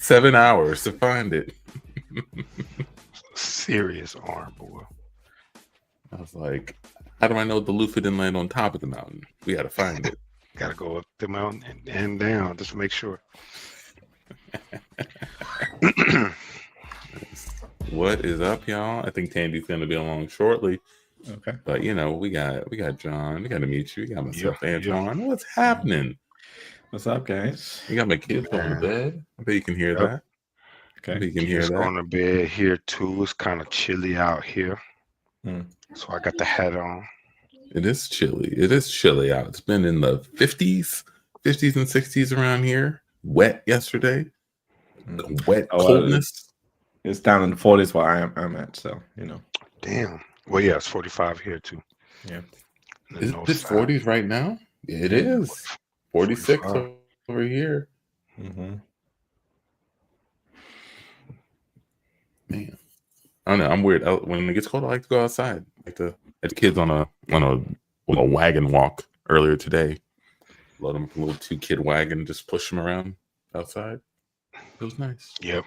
7 hours to find it. Serious arm, boy. I was like, how do I know the loofah didn't land on top of the mountain? We got to find it. Got to go up the mountain and down just to make sure. What is up, y'all? I think Tandy's going to be along shortly. Okay. But, you know, we got John. We got Dimitri. We got myself, Antoine. What's happening? What's up, guys? We got my kids on the bed. I bet you can hear that. Okay. You can hear Kids that. on the bed here, too. It's kind of chilly out here. So I got the hat on. It is chilly. It is chilly out. It's been in the 50s and 60s around here. Wet yesterday. Wet coldness. It's down in the 40s where I'm at, so, you know. Damn. Well, yeah, it's 45 here, too. Yeah. Is it 40s right now? It is. 46 over here. Mm-hmm. Man. I don't know. I'm weird. When it gets cold, I like to go outside. I like to had kids on a wagon walk earlier today. Load them a little 2-kid wagon, just push them around outside. It was nice. Yep.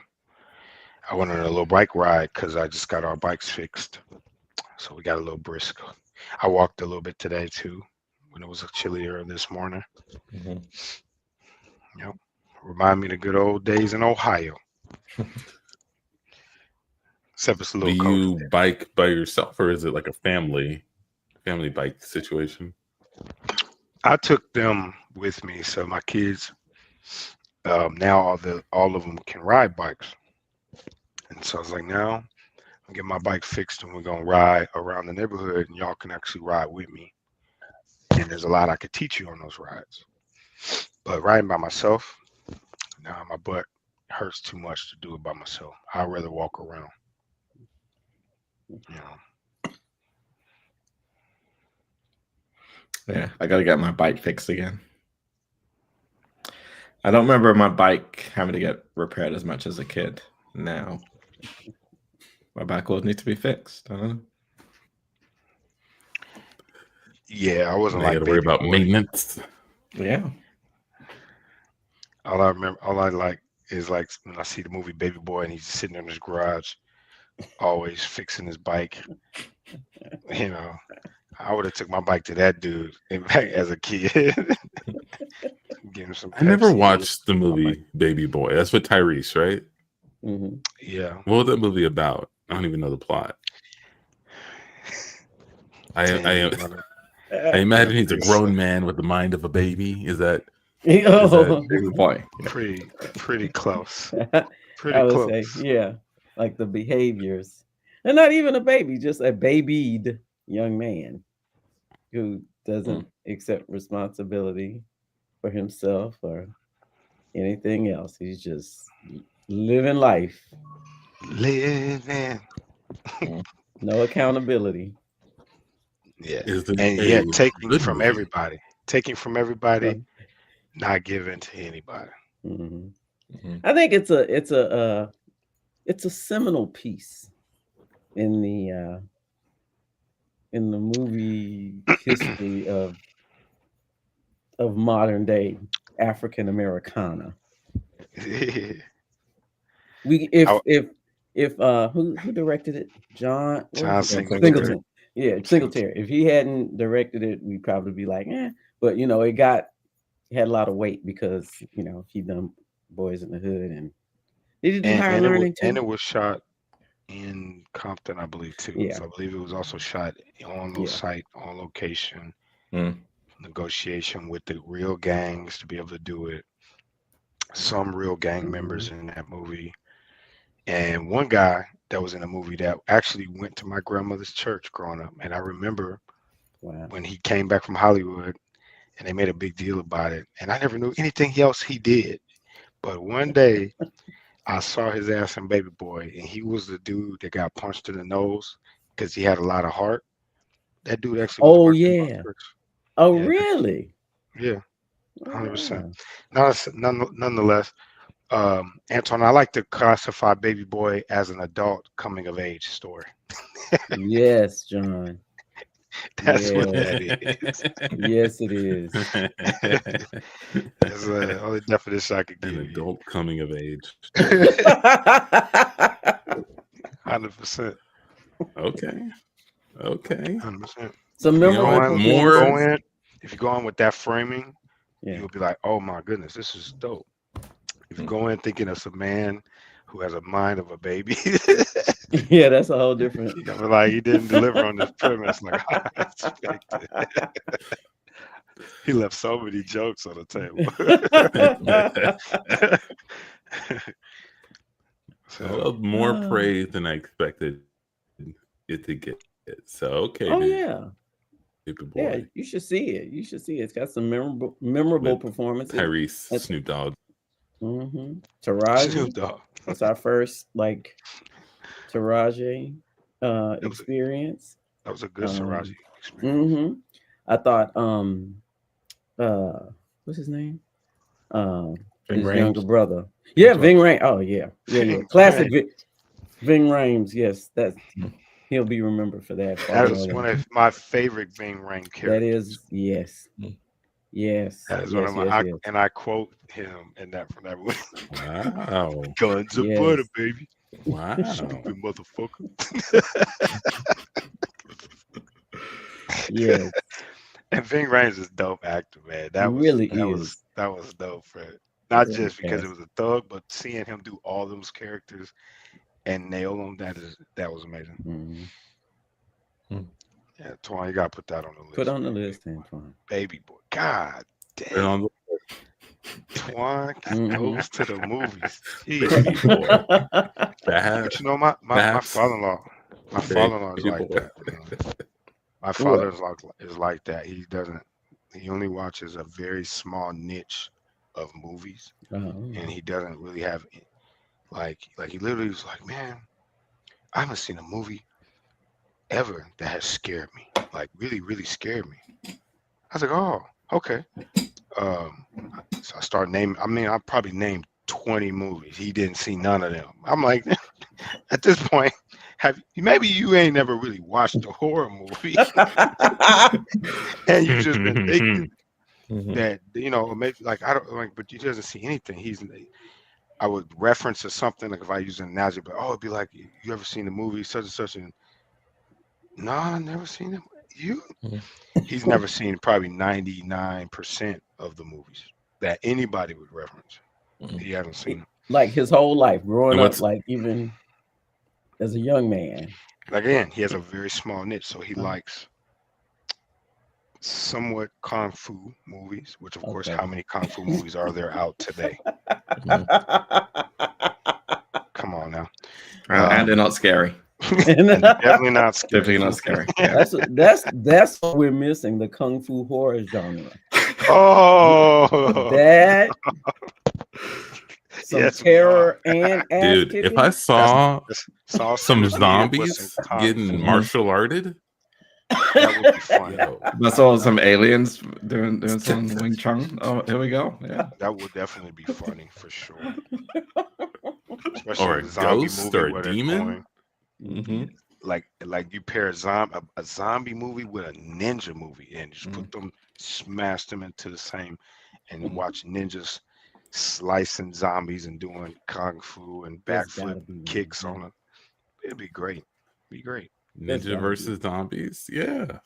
I went on a little bike ride because I just got our bikes fixed. So we got a little brisk. I walked a little bit today too when it was chillier this morning. Mm-hmm. Yep. Remind me of the good old days in Ohio. Except it's a little Do cold. you bike by yourself or is it like a family bike situation? I took them with me, so my kids now all of them can ride bikes. And so I was like, now I'll get my bike fixed and we're gonna ride around the neighborhood and y'all can actually ride with me. And there's a lot I could teach you on those rides. But riding by myself, nah, my butt hurts too much to do it by myself. I'd rather walk around. You know. Yeah, I gotta get my bike fixed again. I don't remember my bike having to get repaired as much as a kid. Now my bike will need to be fixed. I don't know. Yeah, I wasn't like to worry about maintenance. Yeah. All I like is like when I see the movie Baby Boy and he's sitting in his garage, always fixing his bike. You know, I would have took my bike to that dude in fact as a kid. Give him some I never Pepsi. watched the movie Baby Boy. That's with Tyrese, right? Mm-hmm. Yeah. What was that movie about? I don't even know the plot. I imagine he's a grown man with the mind of a baby. Is that Baby boy? Pretty close. Pretty I would close. say, yeah, like the behaviors, and not even a baby, just a babied young man who doesn't accept responsibility for himself or anything else. He's just living life. Living. No accountability. Yeah. and yet taking from everybody. Taking from everybody, Right. not giving to anybody. Mm-hmm. Mm-hmm. I think it's a seminal piece in the movie history of modern day African Americana. Who directed it? John Singleton. Yeah, Singletary. If he hadn't directed it, we'd probably be like, but you know, it had a lot of weight because, you know, he done Boys in the Hood and did he do Higher Learning too? And it was shot in Compton, I believe, too. Yeah. So I believe it was also shot on site, on location, negotiation with the real gangs to be able to do it. Some real gang members in that movie. And one guy that was in the movie that actually went to my grandmother's church growing up. And I remember when he came back from Hollywood and they made a big deal about it. And I never knew anything else he did. But one day I saw his ass in Baby Boy, and he was the dude that got punched in the nose because he had a lot of heart. That dude actually. Oh yeah. Oh yeah, really? Yeah, 100%. Nonetheless, Anton, I like to classify Baby Boy as an adult coming of age story. Yes, John. That's what that is. Yes, it is. That's the only definition I could give An you. adult coming of age. 100%. Okay. 100%. Some memorable more. If you go in with that framing, yeah. you'll be like, oh my goodness, this is dope. If you go in thinking it's a man who has a mind of a baby, Yeah, that's a whole different. you'll be like, he didn't deliver on this premise. Like, I expected. He left so many jokes on the table. Well, more praise than I expected it to get. So okay. Oh dude. yeah. Stupid Yeah, boy. you should see it. You should see it. It's got some memorable With performances. Tyrese, Snoop Dogg. Mm-hmm. Taraji. Snoop Dogg. That's our first like Taraji experience. That was a good Taraji experience. Mm-hmm. I thought what's his name? His younger brother. Yeah, Ving Rhames. Oh yeah. Classic Ving Rhames. Yes, that's he'll be remembered for that. That was one of my favorite Ving Rhames characters. That is, yes. That is one of my, and I quote him in that from that movie. Wow. Guns of butter, baby. Wow. Stupid motherfucker. Yes. And Ving Rhames is a dope actor, man. That was dope for it. Not just because it was a thug, but seeing him do all those characters and nail them, that was amazing. Mm-hmm. Yeah, Twan, you gotta put that on the list. Put on the list, Antoine. Baby boy. God damn. Twan goes to the movies. But you know, my father-in-law. My father-in-law is like that. My father is like that. He only watches a very small niche of movies, and he doesn't really have like he literally was like, man, I haven't seen a movie ever that has scared me, like really, really scared me. I was like, oh, okay. So I started naming. I mean, I probably named 20 movies. He didn't see none of them. I'm like, at this point, maybe you ain't never really watched a horror movie, and you just been thinking that maybe like I don't like, but you doesn't see anything. I would reference to something like if I use an analogy, but it'd be like, you ever seen the movie such and such? And no, I've never seen it. He's never seen probably 99% of the movies that anybody would reference. He hasn't seen them. Like his whole life, growing up, like even as a young man. Like again, he has a very small niche, so he likes somewhat kung fu movies, which of course, how many kung fu movies are there out today? Come on now. And they're not scary. Definitely not scary. Definitely not scary. That's what we're missing, the kung fu horror genre. Oh, that some terror and dude, if I saw some zombies getting martial arted, that would be fun. I saw some aliens doing some Wing Chun. Oh, here we go. Yeah, that would definitely be funny for sure. Especially or a ghost or a demon. Like you pair a zombie movie with a ninja movie and just put them, smash them into the same, and watch ninjas slicing zombies and doing kung fu and backflip kicks on it. It'd be great. Ninja versus zombies, yeah.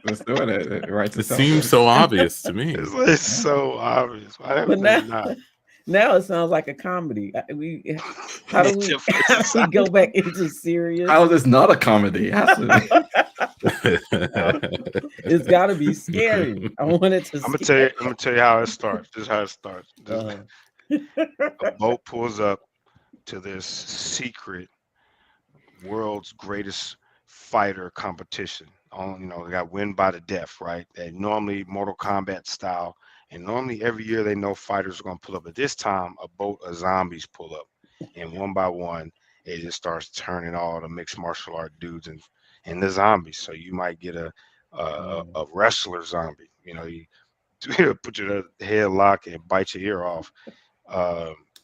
Let's do it. Right? It seems so obvious to me. It's so obvious. But now it sounds like a comedy. How do we go back into serious? How is this not a comedy? It has to be. It's got to be scary. I want it to. I'm gonna tell you how it starts. This is how it starts. A boat pulls up to this secret world's greatest fighter competition. They got win by the death, right? They normally Mortal Kombat style. And normally every year they know fighters are going to pull up. But this time, a boat of zombies pull up. And one by one, it just starts turning all the mixed martial art dudes and the zombies. So you might get a wrestler zombie. You put your head lock and bite your ear off.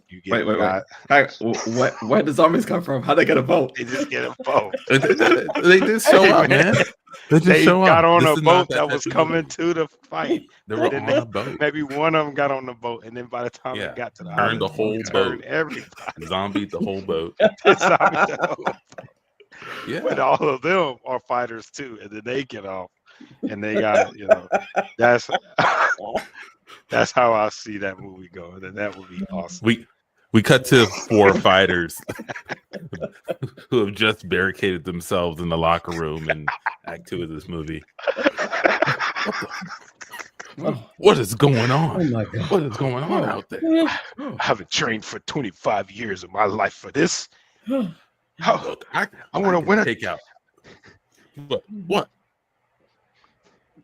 You get wait. Where do zombies come from? How they get a boat? They just get a boat. They just show up, man. They just show got up. on This a is not boat that was type of coming movie. to the fight. They were on a boat. Maybe one of them got on the boat, and then by the time Yeah. it got to the Turned island, the whole turned boat. everybody. Zombied the whole boat. Zombied the whole boat. Yeah. But all of them are fighters too, and then they get off, and they got that's how I see that movie going. And that would be awesome. We cut to 4 fighters who have just barricaded themselves in the locker room in Act 2 of this movie. What is going on? Oh my God. What is going on out there? I haven't trained for 25 years of my life for this. Look, I want to win it. Take out. What?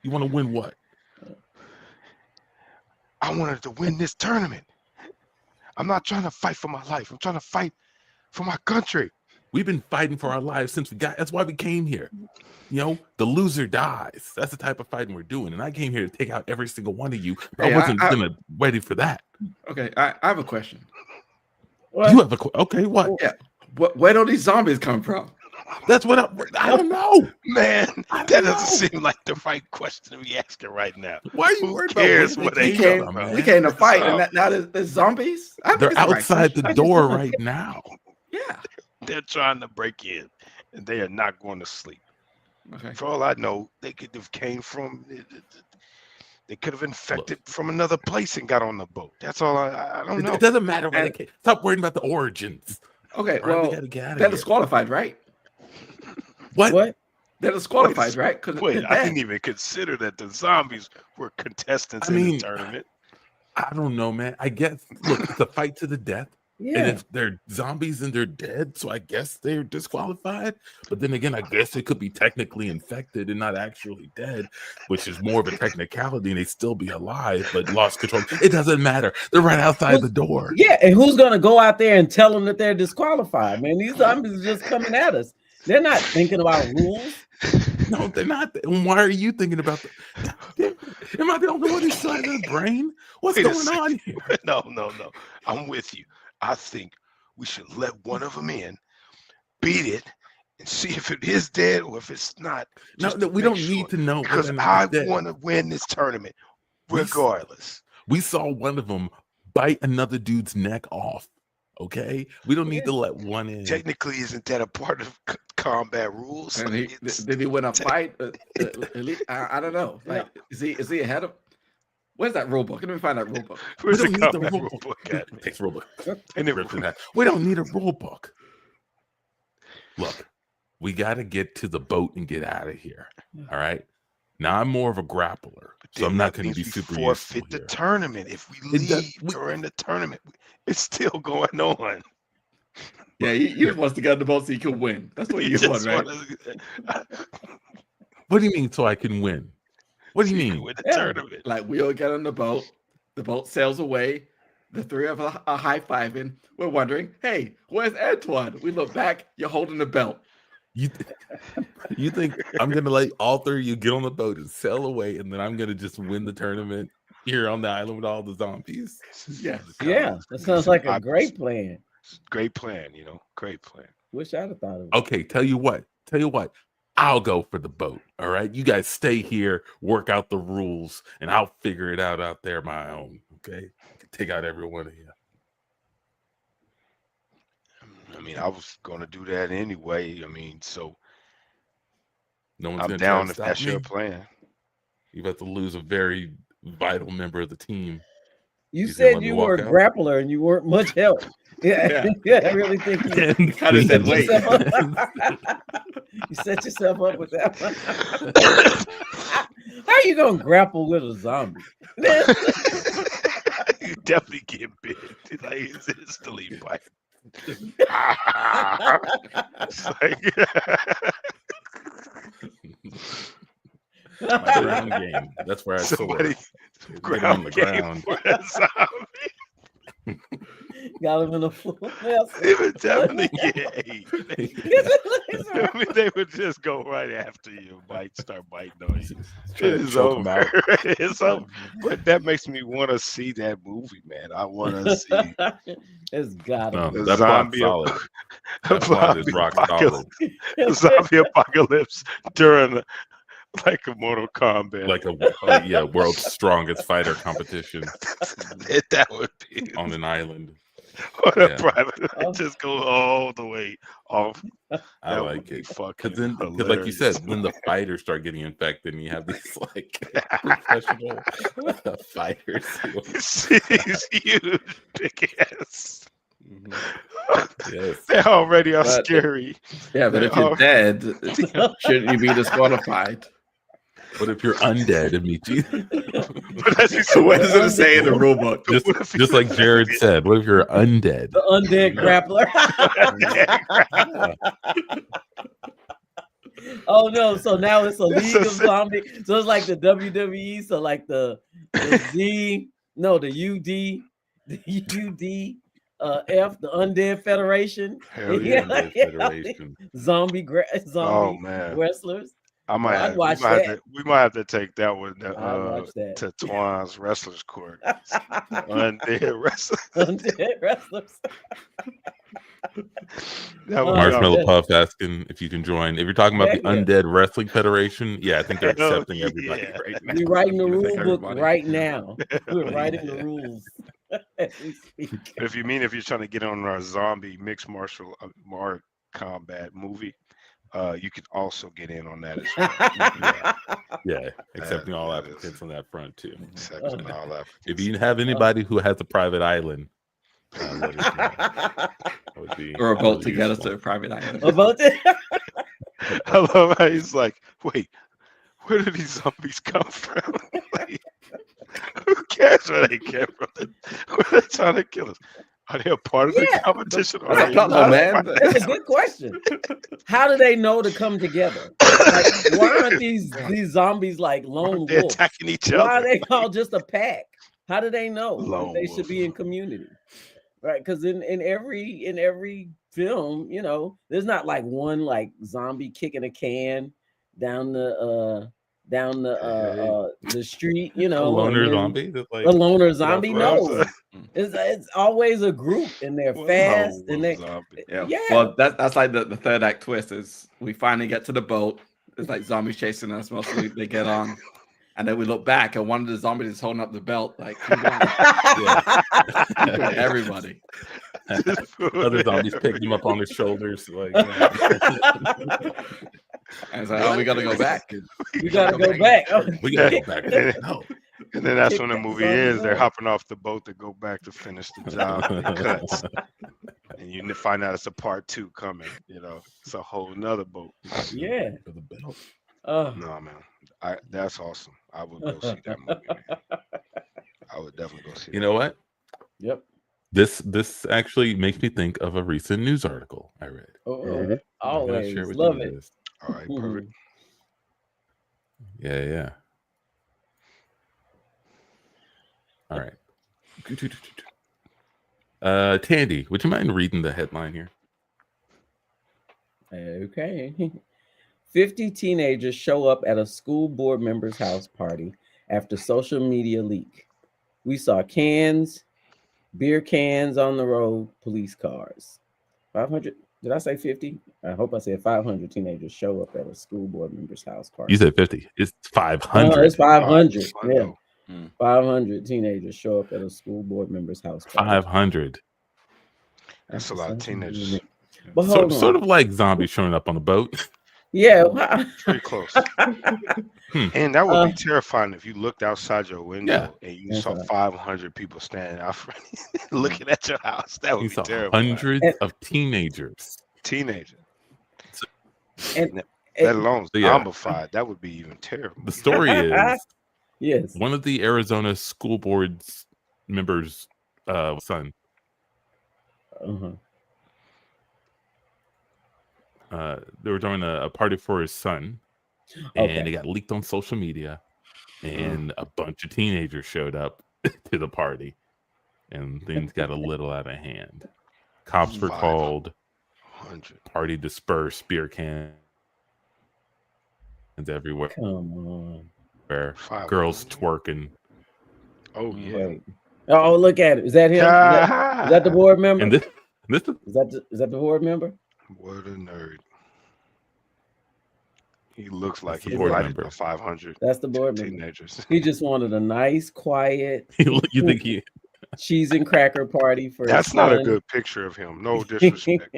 You want to win what? I wanted to win this tournament. I'm not trying to fight for my life. I'm trying to fight for my country. We've been fighting for our lives since that's why we came here. The loser dies. That's the type of fighting we're doing. And I came here to take out every single one of you. I wasn't gonna ready for that. Okay, I have a question. What? You have okay, what? Yeah. Where do these zombies come from? That's what I don't know. Man, that doesn't seem like the right question to be asking right now. Why are you Who worried cares about what they they came came from, from? We came to fight, and now there's zombies? They're outside the door right now. Yeah. They're trying to break in, and they are not going to sleep. Okay. For all I know, they could have came from. They could have infected from another place and got on the boat. That's all. I don't know. It doesn't matter where they came. Stop worrying about the origins. Okay, Right, well, we gotta get out of they're here. disqualified, right? What? They're disqualified, right? Wait, I didn't even consider that the zombies were contestants in the tournament. I don't know, man. I guess, look, it's a fight to the death. Yeah. And if they're zombies and they're dead, so I guess they're disqualified. But then again, I guess it could be technically infected and not actually dead, which is more of a technicality, and they still be alive but lost control. It doesn't matter. They're right outside the door. Yeah, and who's gonna go out there and tell them that they're disqualified? Man, these zombies are just coming at us. They're not thinking about rules. No, they're not. Why are you thinking about that? Am I the only one who's trying to brain? What's going on here? No. I'm with you. I think we should let one of them in, beat it, and see if it is dead or if it's not. No, we don't need to know. Because I want to win this tournament regardless. We saw one of them bite another dude's neck off. Okay? We don't need to let one in. Technically, isn't that a part of combat rules? And did he win a fight? I don't know. Like, is he ahead of? Where's that rule book? Let me find that rule book. Where's the combat rule book at? Takes rule book. And we don't need a rule book. Look, we got to get to the boat and get out of here. All right. Now I'm more of a grappler, so I'm not going to be super forfeit the tournament. If we leave during the tournament, it's still going on. Yeah, he just wants to get on the boat so he can win. That's what you want, right? What do you mean so I can win? What do you mean? With the tournament. Like, we all get on the boat sails away, the three of us are high-fiving, we're wondering, hey, where's Antoine? We look back, you're holding the belt. You think I'm going to let all 3 of you get on the boat and sail away, and then I'm going to just win the tournament here on the island with all the zombies? Yeah. That sounds like a great plan. Great plan, great plan. Wish I'd have thought of it. Okay, tell you what, I'll go for the boat. All right, you guys stay here, work out the rules, and I'll figure it out there my own. Okay, take out every one of you. I mean, I was going to do that anyway. I mean, so no one's I'm down if that's me. your plan. You have to lose a very vital member of the team. You said you were a grappler and you weren't much help. Yeah. I really think you kind of said, wait. You set yourself up with that one. How are you going to grapple with a zombie? You definitely get bit. Like, it's instantly bite. My ground game. That's where I somebody ground on the ground. Got him in a full They would definitely get ate. I mean, they would just go right after you, start biting on you. It's over. It's over. But that makes me want to see that movie, man. I want to see. It's gotta be. That plot's solid. That plot is rock solid. Zombie apocalypse during like a Mortal Kombat, like a world's strongest fighter competition. That would be on an island. On a private, just go all the way off. I like it because like you said, when the fighters start getting infected, and you have these like professional fighters, these huge big ass. Yes, they already are scary. Yeah, but if you're dead, shouldn't you be disqualified? What if you're undead, Amici? So what does it say in the rule book? Just like Jared said, what if you're undead? The undead grappler. Oh no! So now it's a league of zombie. So it's like the WWE. So like the UD, the F, the Undead Federation. Undead Federation. Zombie wrestlers. We might have to take that one to Twan's Wrestlers Court. Undead Wrestlers. Undead Wrestlers. Marshmallow Puff asking if you can join. If you're talking about the Undead Wrestling Federation, I think they're accepting everybody right now. We're writing the rule book right now. We're writing the rules as we speak. If you're trying to get on our zombie mixed martial combat movie, you can also get in on that as well. Accepting all applicants on that front too. Accepting all applicants. If you have anybody who has a private island, let us know. Or a boat to get us to a private island. A boat. I love how he's like, wait, where did these zombies come from? Like, who cares where they came from? Where are they trying to kill us? Are they a part of the competition? Man, that's a good question. How do they know to come together? Like, why aren't these zombies like lone wolves? Attacking each other? Why are they all just a pack? How do they know they should be in community? Right? Because in every film, there's not like one like zombie kicking a can down the street, a loner zombie. Like, a loner zombie. No, it's always a group, and they're fast, and they Well, that's like the third act twist is we finally get to the boat. It's like zombies chasing us. Mostly they get on, and then we look back, and one of the zombies is holding up the belt, like everybody. Other zombies pick them up on their shoulders, like. And it's like, we got to go back. We got to go back. We got to go back. No. And then that's when the movie ends. They're hopping off the boat to go back to finish the job. And you find out it's a part 2 coming. It's a whole nother boat. Yeah. For the belt. No, man. That's awesome. I would go see that movie, man. I would definitely go see it. You know what? Yep. This actually makes me think of a recent news article I read. Always love it. All right, perfect. Yeah. All right. Tandy, would you mind reading the headline here? Okay. 50 teenagers show up at a school board member's house party after social media leak. We saw beer cans on the road, police cars. 500. Did I say 50? I hope I said 500 teenagers show up at a school board member's house party. You said 50. It's 500. No, it's 500. Yeah. 500 teenagers show up at a school board member's house party. 500. That's a lot of teenagers. But sort of like zombies showing up on a boat. Yeah. Pretty close. And that would be terrifying if you looked outside your window and you saw 500 people standing out front looking at your house. That would be terrible. Hundreds of teenagers. And let alone zombified. That would be even terrible. The story is yes. One of the Arizona school board's members' son. They were throwing a party for his son, and it got leaked on social media, and a bunch of teenagers showed up to the party, and things got a little out of hand. Cops were called. 500. Party dispersed. Beer cans everywhere. Come on. Where 500. girls twerking. Oh yeah. Wait. Oh, look at it. Is that him? Is that the board member? And this is that the board member? What a nerd. He looks like the he board invited member. the 500 That's the board member. teenagers. He just wanted a nice, quiet you think he cheese and cracker party for his That's not a son. good picture of him. No disrespect.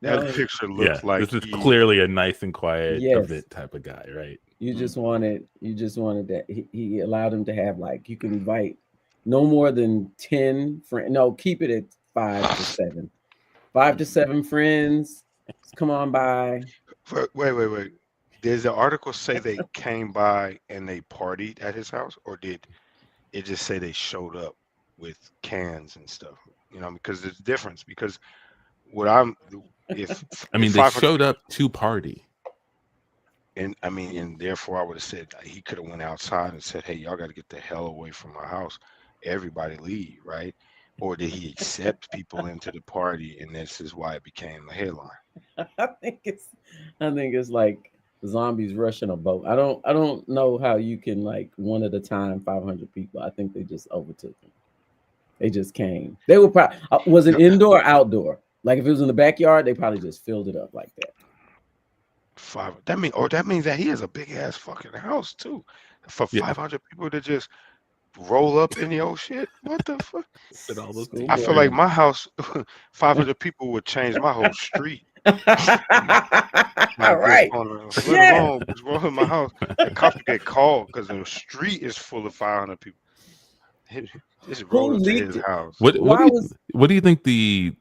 That picture looks like this is clearly a nice and quiet Yes. event type of guy, right? You just wanted that he allowed him to have, like, you can invite no more than 10 friends. No, keep it at 5 to 7. 5 to 7 friends. Come on by. Wait. Does the article say they came by and they partied at his house, or did it just say they showed up with cans and stuff? You know, because there's a difference. Because what I'm, if I mean, if they 500 showed up to party. And I mean, and therefore I would have said he could have went outside and said, "Hey, y'all got to get the hell away from my house. Everybody leave," right? Or did he accept people into the party, and this is why it became the headline? I think it's like zombies rushing a boat. I don't know how you can, like, one at a time 500 people. I think they just overtook them. They just came. They were probably was it indoor or outdoor? Like, if it was in the backyard, they probably just filled it up like that. That means that he has a big ass fucking house too, for 500 people to just roll up in the old shit. What the fuck? I feel like my house, 500 people would change my whole street. All right. Let alone just roll in my house. The cops would get called because the street is full of 500 people. Just roll into his house. What do you think the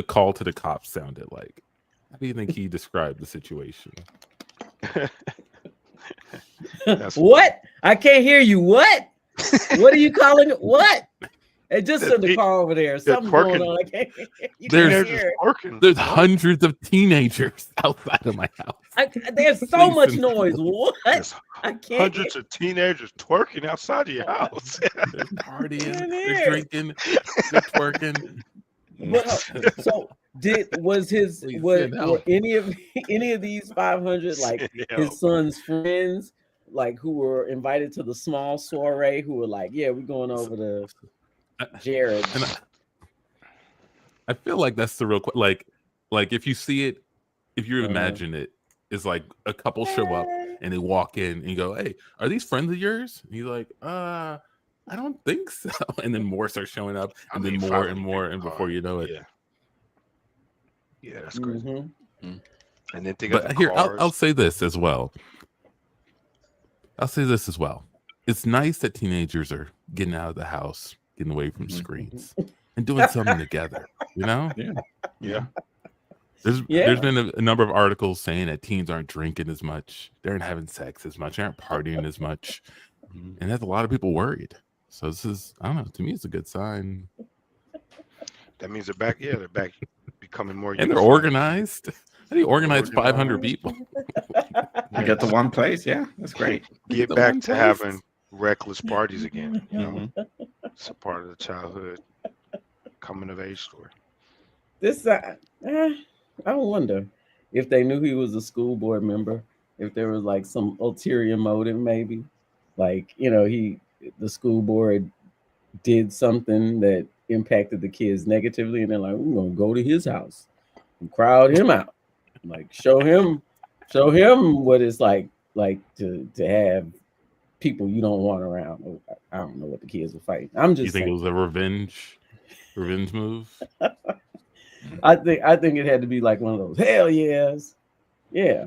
call to the cops sounded like? How do you think he described the situation? What? I can't hear you. What? What are you calling it? What? It just said the car over there. Something's going on. I can't hear. There's hundreds of teenagers outside of my house. There's so much noise. What? I can't. Hundreds of teenagers twerking outside of your house. They're partying. They're drinking. They're twerking. So were any of these 500 like his son's friends, like, who were invited to the small soiree, who were like, yeah, we're going over to Jared? I feel like that's the real like if you see it, if you imagine it, it's like a couple show up and they walk in and you go, hey, are these friends of yours? And he's like, I don't think so. And then more start showing up, and then more and more, and before you know it. Yeah, that's crazy. Mm-hmm. And then but here, I'll say this as well. It's nice that teenagers are getting out of the house, getting away from screens, and doing something together. You know? Yeah. There's been a number of articles saying that teens aren't drinking as much, they aren't having sex as much, they aren't partying as much, and that's a lot of people worried. So this is, I don't know, to me it's a good sign. That means they're back. Yeah, they're back, becoming more. And they're organized. How do you organize 500 people? You get to one place. Yeah, that's great. Get back to having reckless parties again. You know, it's a part of the childhood coming of age story. This, I wonder if they knew he was a school board member, if there was like some ulterior motive, maybe, like, you know, the school board did something that impacted the kids negatively, and they're like, we're gonna go to his house and crowd him out, like show him what it's like to have people you don't want around. I don't know what the kids were fighting. I'm just. You think it was a revenge move? I think it had to be like one of those hell yes, yeah.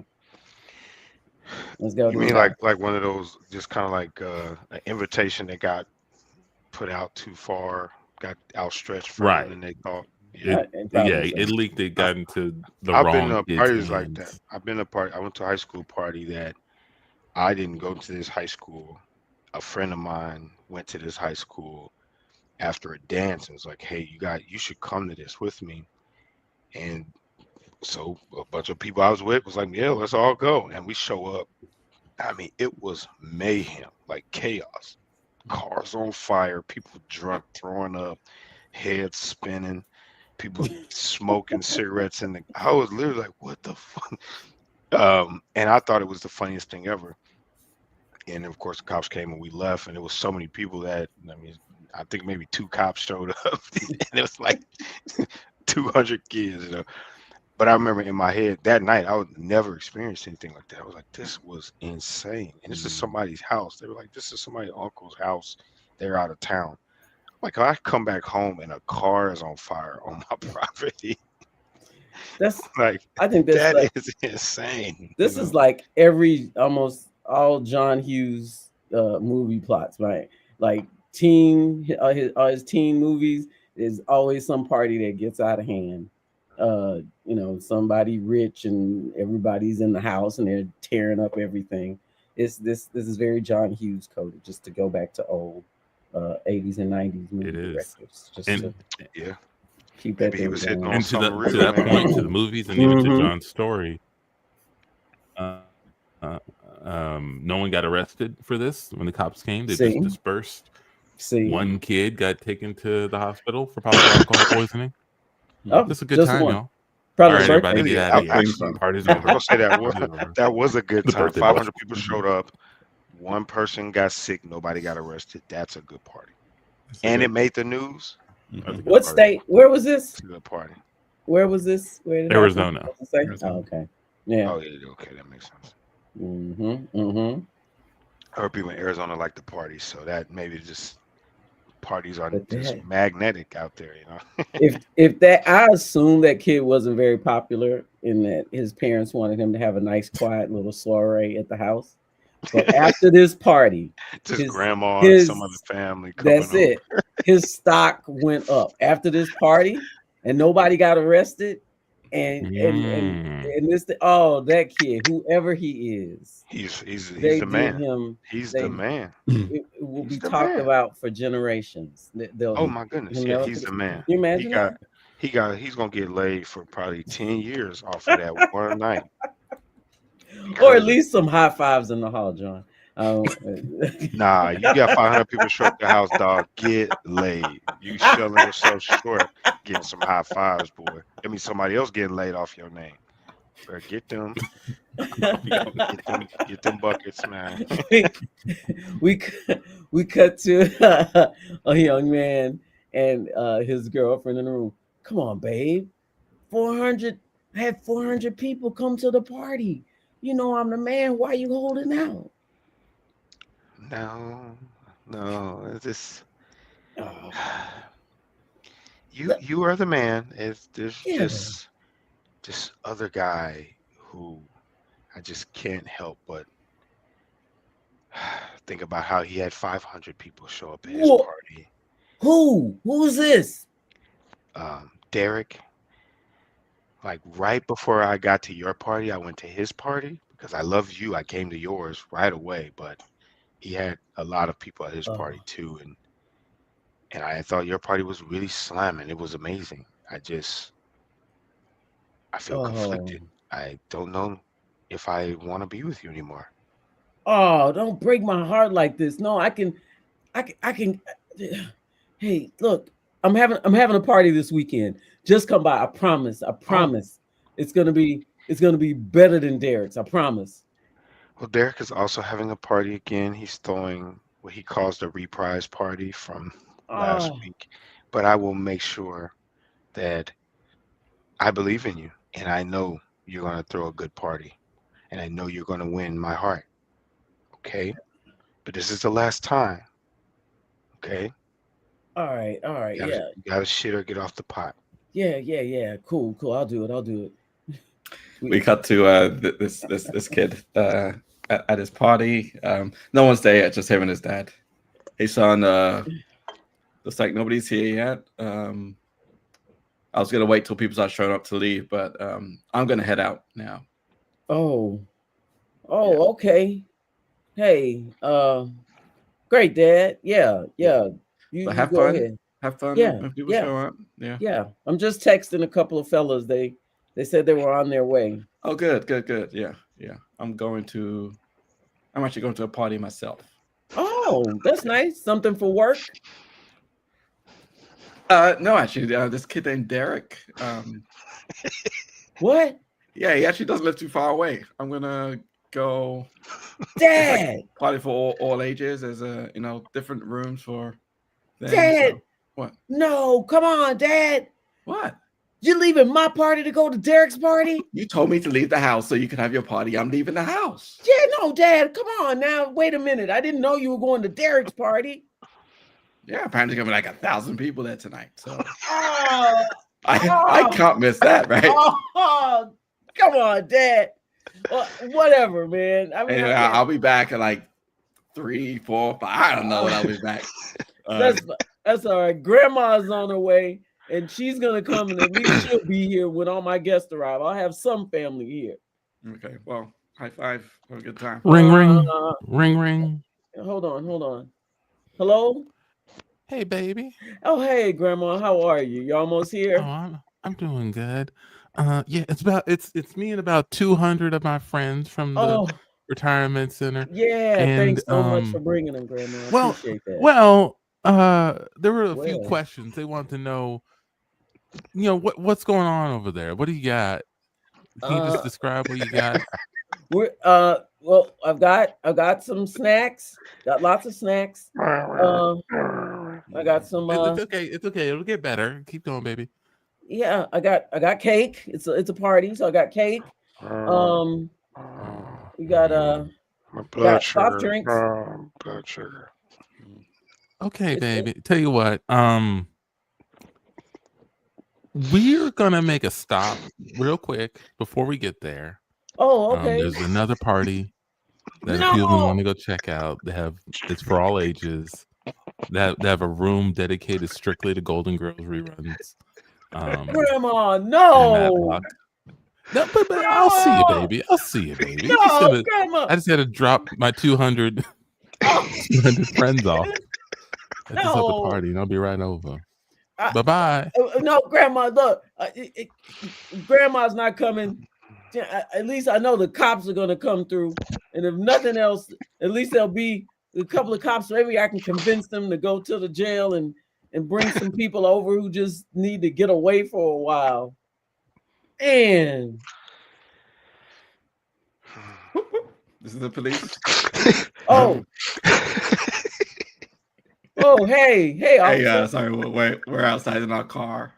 Let's go. You mean like one of those, just kind of like an invitation that got put out too far, got outstretched further than they thought. It leaked. It got into the I've wrong. Been to parties like that. I've been to party. I went to a high school party that I didn't go to this high school. A friend of mine went to this high school after a dance and was like, "Hey, you should come to this with me." And so a bunch of people I was with was like, "Yeah, let's all go." And we show up. I mean, it was mayhem, like chaos. cars on fire, people drunk, throwing up, heads spinning, people smoking cigarettes, and I was literally like, "What the fuck?" And I thought it was the funniest thing ever. And of course, the cops came and we left, and there was so many people that I think maybe 2 cops showed up, and it was like 200 kids, But I remember in my head that night, I would never experienced anything like that. I was like, this was insane. And this is somebody's house. They were like, this is somebody's uncle's house. They're out of town. Like, I come back home and a car is on fire on my property. That's like, I think that's that like, is insane. this is like almost all John Hughes movie plots, right? Like his teen movies is always some party that gets out of hand. Somebody rich and everybody's in the house and they're tearing up everything. This is very John Hughes coded, just to go back to old 80s and 90s movie directors. Just to keep that. Maybe he was hitting on and to something that point, to the movies and even to John's story. No one got arrested for this when the cops came. They just dispersed. One kid got taken to the hospital for possible alcohol poisoning. Oh, just a good time, y'all. Probably all right, everybody, get out of here. Party's over. I'll say that was a good time. 500 people showed up. One person got sick. Nobody got arrested. That's a good party. And it made the news. What state? Where was this? Good party. Where was this? Where Arizona. Oh, okay. Yeah. Oh, yeah. Okay, that makes sense. I heard people in Arizona like the party, so that maybe just parties are just magnetic out there, if that, I assume that kid wasn't very popular in that his parents wanted him to have a nice, quiet little soiree at the house. But after this party, just grandma and some of the family. That's it. His stock went up after this party, and nobody got arrested. And this, that kid, whoever he is, he's the man. He's the man. It will be talked about for generations. Oh my goodness! Yeah, he's the man. Can you imagine? He's gonna get laid for probably 10 years off of that one night. Or at least some high fives in the hall, John. Nah, you got 500 people show up at the house, dog. Get laid. You selling yourself short, getting some high fives, boy. I mean, somebody else getting laid off your name. Better get them. Get them buckets, man. we cut to a young man and his girlfriend in the room. Come on, babe. 400. I had 400 people come to the party. You know I'm the man. Why you holding out? No. It's just you are the man. There's just this other guy who I just can't help but think about how he had 500 people show up at his party. Who is this? Derek. Like right before I got to your party, I went to his party because I loved you. I came to yours right away, but he had a lot of people at his party too, and I thought your party was really slamming. It was amazing. I feel conflicted. I don't know if I want to be with you anymore. Oh, don't break my heart like this. No, I can. Hey, look, I'm having a party this weekend. Just come by. I promise. It's gonna be better than Derek's. I promise. Well, Derek is also having a party again. He's throwing what he calls the reprise party from last week. But I will make sure that I believe in you, and I know you're going to throw a good party, and I know you're going to win my heart. Okay? But this is the last time. Okay? All right. You gotta shit or get off the pot. Yeah. Cool. I'll do it. We cut to this kid at his party. No one's there yet, just him and his dad. Hey son, looks like nobody's here yet. I was gonna wait till people start showing up to leave, but I'm gonna head out now. Okay. Hey, great, Dad. Yeah. You have go fun. ahead. Have fun. Yeah, when people show up. Yeah. I'm just texting a couple of fellas. They said they were on their way. Oh, good. Yeah. I'm actually going to a party myself. Oh, Oh, that's nice. Something for work. No, actually, this kid named Derek. What? Yeah, he actually doesn't live too far away. I'm gonna go. Dad. Party for all ages. There's different rooms for them. Dad. So. What? No, come on, Dad. What? You leaving my party to go to Derek's party? You told me to leave the house so you could have your party. I'm leaving the house. Yeah, no, Dad. Come on now. Wait a minute. I didn't know you were going to Derek's party. Yeah, apparently gonna be like 1,000 people there tonight. So I can't miss that, right? Oh, come on, Dad. Well, whatever, man. I mean, I'll be back at like 3, 4, 5. I don't know when I'll be back. That's all right. Grandma's on her way, and she's gonna come, and at least she'll be here when all my guests arrive. I'll have some family here. Okay. Well, high five. Have a good time. Ring, ring, ring. Hold on. Hello. Hey, baby. Oh, hey, Grandma. How are you? You almost here? Oh, I'm doing good. Yeah, it's me and about 200 of my friends from the retirement center. Yeah, and, thanks so much for bringing them, Grandma. I appreciate that. Well, there were a few questions they want to know. What's going on over there? What do you got? Can you just describe what you got? Well, I've got some snacks. Got lots of snacks. I got some. It's okay. It'll get better. Keep going, baby. Yeah, I got cake. It's a party, so I got cake. We got blood sugar. Soft drinks. Blood sugar. Okay, baby. Tell you what. We're gonna make a stop real quick before we get there. Oh, okay. There's another party that people want to go check out. It's for all ages. They have a room dedicated strictly to Golden Girls reruns. Grandma, no. No, but I'll see you, baby. I'll see you, baby. Grandma. I just had to drop my 200 friends off at this other party, and I'll be right over. Bye-bye. No, Grandma, look. Grandma's not coming. At least I know the cops are going to come through. And if nothing else, at least there'll be a couple of cops. Maybe I can convince them to go to the jail and bring some people over who just need to get away for a while. And this is the police. Oh, hey! Sorry, we're outside in our car.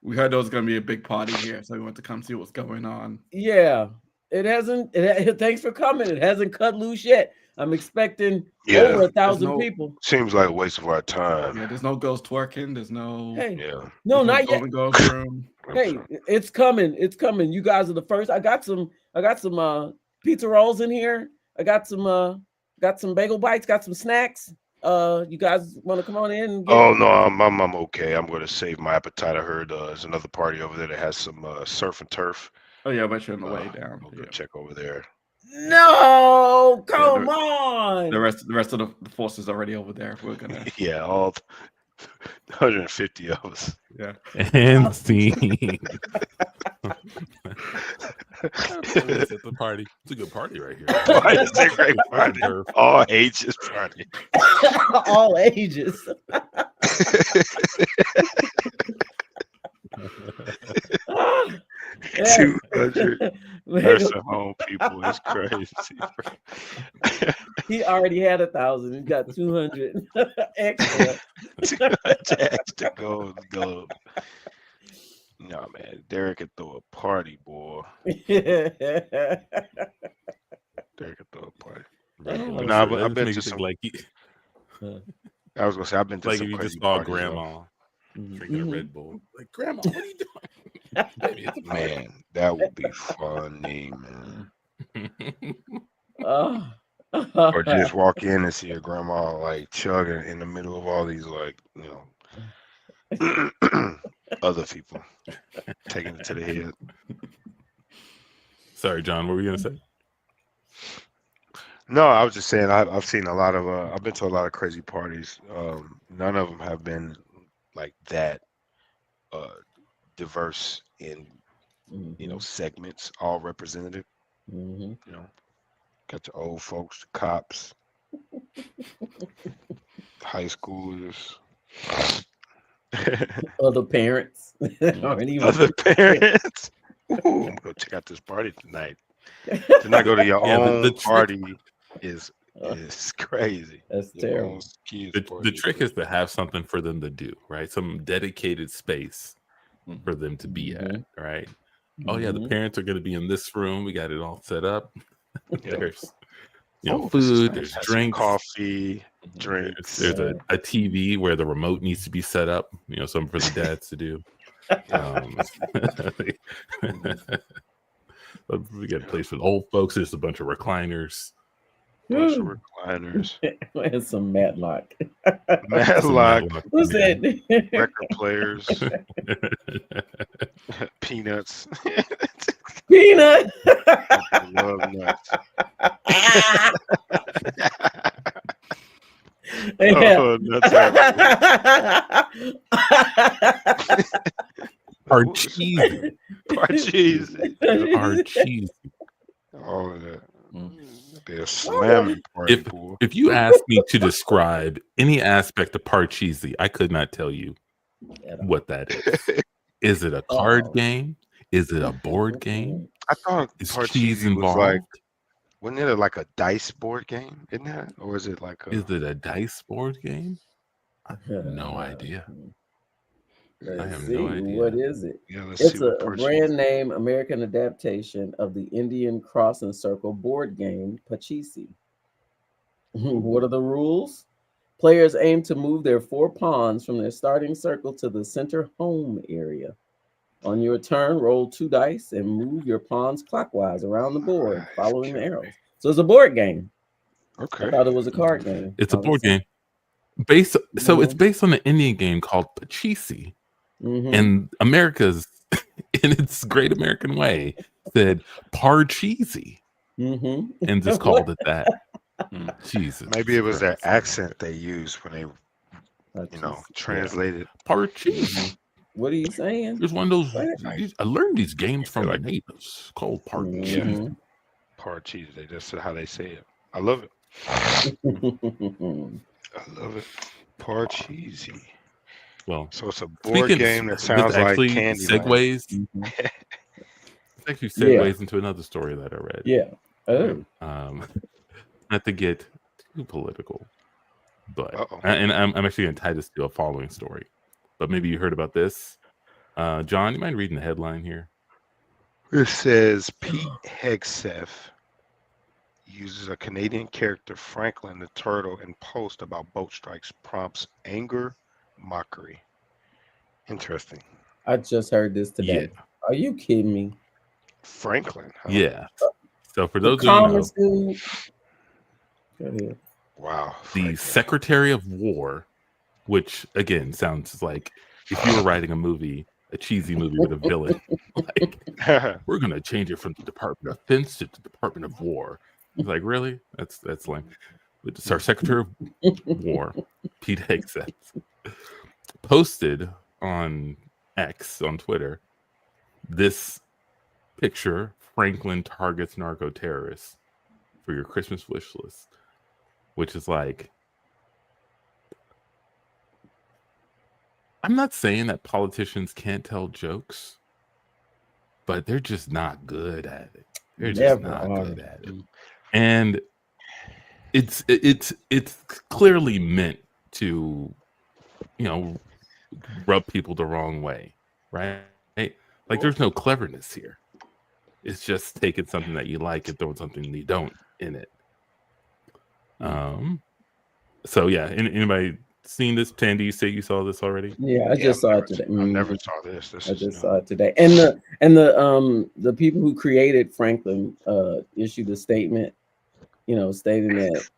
We heard there was going to be a big party here, so we went to come see what's going on. Yeah, it hasn't. Thanks for coming. It hasn't cut loose yet. I'm expecting over 1,000 people. Seems like a waste of our time. Yeah, there's no girls twerking. There's no. Hey, yeah. No, not yet. Girls room. Hey, it's coming. It's coming. You guys are the first. I got some pizza rolls in here. I got some bagel bites. Got some snacks. You guys want to come on in? No, I'm okay. I'm going to save my appetite. I heard there's another party over there that has some surf and turf. Oh yeah, but you're on the way down. I'll go check over there. No, come on. The rest of the force is already over there. We're gonna. Yeah, all 150 of us. Yeah. And scene. It's at the party. It's a good party right here. It's a great party. All ages party. All ages. 200 nursing home people is crazy. He already had 1,000. He got 200 extra. 200 extra gold. No, man, Derek could throw a party, boy. Derek could throw a party. I've been to some. I was gonna say I've been to some. Like if you just saw Grandma drinking a Red Bull. Like, Grandma, what are you doing? Baby, Man, that would be funny, man. Or just walk in and see a grandma like chugging in the middle of all these other people taking it to the head. Sorry, John, what were you gonna say? No, I was just saying I've seen a lot of I've been to a lot of crazy parties. None of them have been like that diverse in segments, all representative. Got the old folks, the cops, High schoolers. Other parents. Aren't even Other parents. Ooh, I'm gonna go check out this party tonight. To not go to your own party is crazy. That's Your terrible. own kids' The party trick is to have something for them to do, right? Some dedicated space for them to be at, right? Oh yeah, the parents are going to be in this room. We got it all set up. There's food, there's drinks, coffee, drinks. There's a TV where the remote needs to be set up. Something for the dads to do. We got a place for the old folks. There's a bunch of recliners. And some Matlock. Who's that? Record players. Peanuts. Peanut. I love nuts. Oh, nuts. Parcheesi. All of that. They're slamming party pool. If you ask me to describe any aspect of Parcheesi, I could not tell you what that is. Is it a card game? Is it a board game? I thought Parcheesi was like, wasn't it like a dice board game? Isn't that? Or is it like Is it a dice board game? I have no idea. I have no idea. What is it? Yeah, it's a brand name American adaptation of the Indian cross and circle board game Parcheesi. What are the rules? Players aim to move their 4 pawns from their starting circle to the center home area. On your turn, roll 2 dice and move your pawns clockwise around the board, following the arrows. So it's a board game. Okay. I thought it was a card game. It's a board game. It's based on an Indian game called Parcheesi. And America's, in its great American way, said Parcheesi and just called it that. Jesus. Maybe it was their accent they used when they, translated Parcheesi. What are you saying? There's one of those. I learned these games from the natives called Parcheesi. Parcheesi. That's how they say it. I love it. I love it. Parcheesi. Well, so it's a board game that sounds like candy. Segues. It actually segues into another story that I read. Yeah. Oh. Not to get too political, but and I'm actually going to tie this to a following story. But maybe you heard about this, John. You mind reading the headline here? It says Pete Hegseth uses a Canadian character Franklin the turtle in post about boat strikes prompts anger. Mockery. Interesting. I just heard this today. Yeah. Are you kidding me? Franklin. Huh? Yeah. So for those who don't know, go ahead. Wow. The Secretary of War, which again sounds like if you were writing a movie, a cheesy movie with a villain, like we're gonna change it from the Department of Defense to the Department of War. It's like, really? That's lame. It's our Secretary of War, Pete Hegseth, posted on X on Twitter this picture: Franklin targets narco terrorists for your Christmas wish list, which is like, I'm not saying that politicians can't tell jokes, but they're just not good at it. They're just not good at it. And it's clearly meant to, rub people the wrong way, right? Like there's no cleverness here. It's just taking something that you like and throwing something you don't in it. So yeah, anybody seen this? Tandy, you say you saw this already? Yeah, I just saw it today. I never saw this. I just saw it today. And the people who created Franklin issued a statement, stating that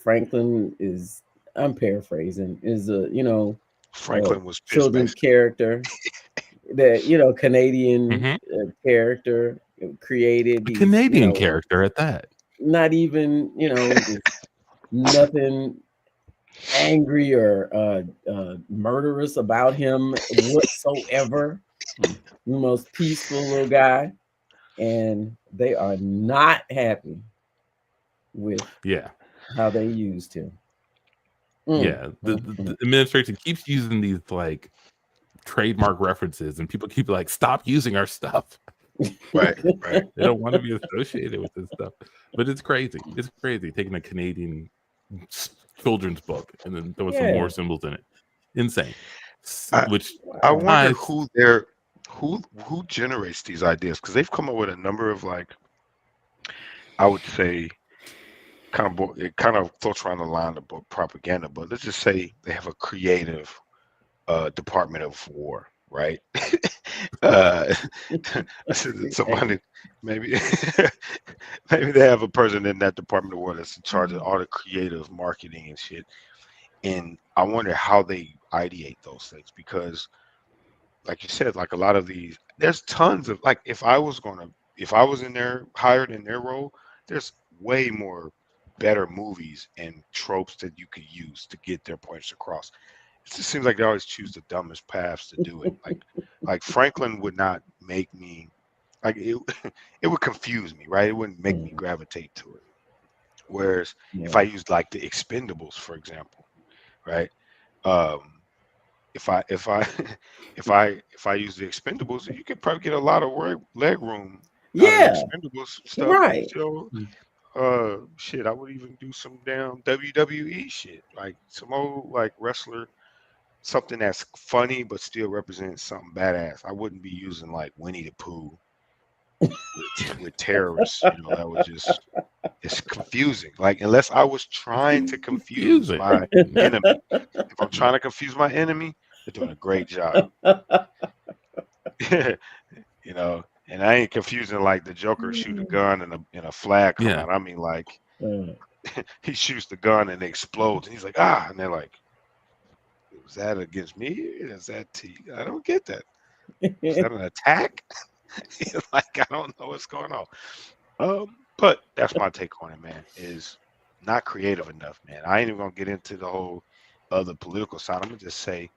Franklin is, I'm paraphrasing, is a Franklin was children's character that Canadian character created. A Canadian character at that. Not even nothing angry or murderous about him whatsoever. The most peaceful little guy, and they are not happy with how they used him. Yeah, the administration keeps using these like trademark references, and people keep like, stop using our stuff. Right. They don't want to be associated with this stuff, but it's crazy. It's crazy taking a Canadian children's book and then throwing some more symbols in it. Insane. I wonder who generates these ideas, because they've come up with a number of, like, I would say, it kind of floats around the line of propaganda, but let's just say they have a creative Department of War, right? Somebody maybe maybe they have a person in that Department of War that's in charge of all the creative marketing and shit. And I wonder how they ideate those things, because, like you said, like a lot of these, there's tons of, like, if I was in there, hired in their role, there's way more better movies and tropes that you could use to get their points across. It just seems like they always choose the dumbest paths to do it. Like Franklin would not make me, like, it would confuse me, right? It wouldn't make me gravitate to it. Whereas if I used, like, the Expendables, for example, right? If I use the Expendables, you could probably get a lot of leg room. Yeah, Expendables stuff, right. Shit, I would even do some damn WWE shit, like some old, like, wrestler, something that's funny but still represents something badass. I wouldn't be using, like, Winnie the Pooh with terrorists. That was just, it's confusing. Like, unless I was trying to confuse my enemy. If I'm trying to confuse my enemy, they're doing a great job. And I ain't confusing like the Joker shoot a gun and a flag come out. I mean, like, he shoots the gun and it explodes, and he's like, and they're like, was that against me? Is that I don't get that. Is that an attack? Like, I don't know what's going on. But that's my take on it, man. Is not creative enough, man. I ain't even gonna get into the whole other political side. I'm gonna just say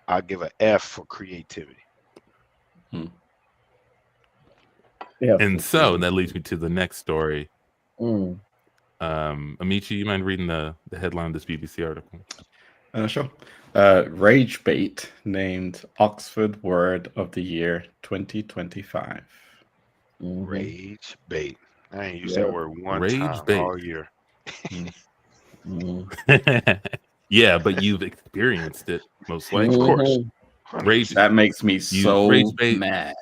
I'll give an F for creativity. Yeah, and so that leads me to the next story. Amici, you mind reading the headline of this BBC article? Sure. Rage bait named Oxford Word of the Year 2025. Rage bait. I ain't used that word one time all year. Yeah, but you've experienced it most likely. Of course. Rage. That makes me so mad.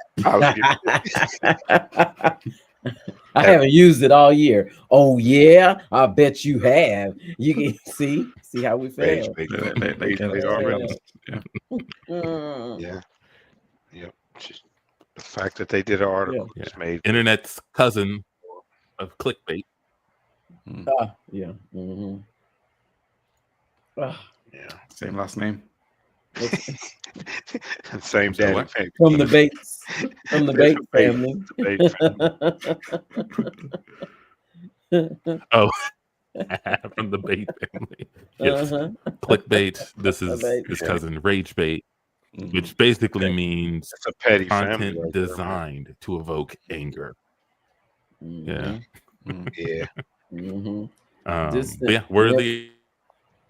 I haven't used it all year. Oh yeah, I bet you have. You can see how we fail. Yeah. Just the fact that they did an article just made internet's cousin of clickbait. Same last name. Same daddy. From the Bates. From the Bates family. Oh, from the bait family. Yes. Clickbait. This is his cousin, rage bait, which basically means it's a petty content family designed to evoke anger. Yeah. But yeah, worthy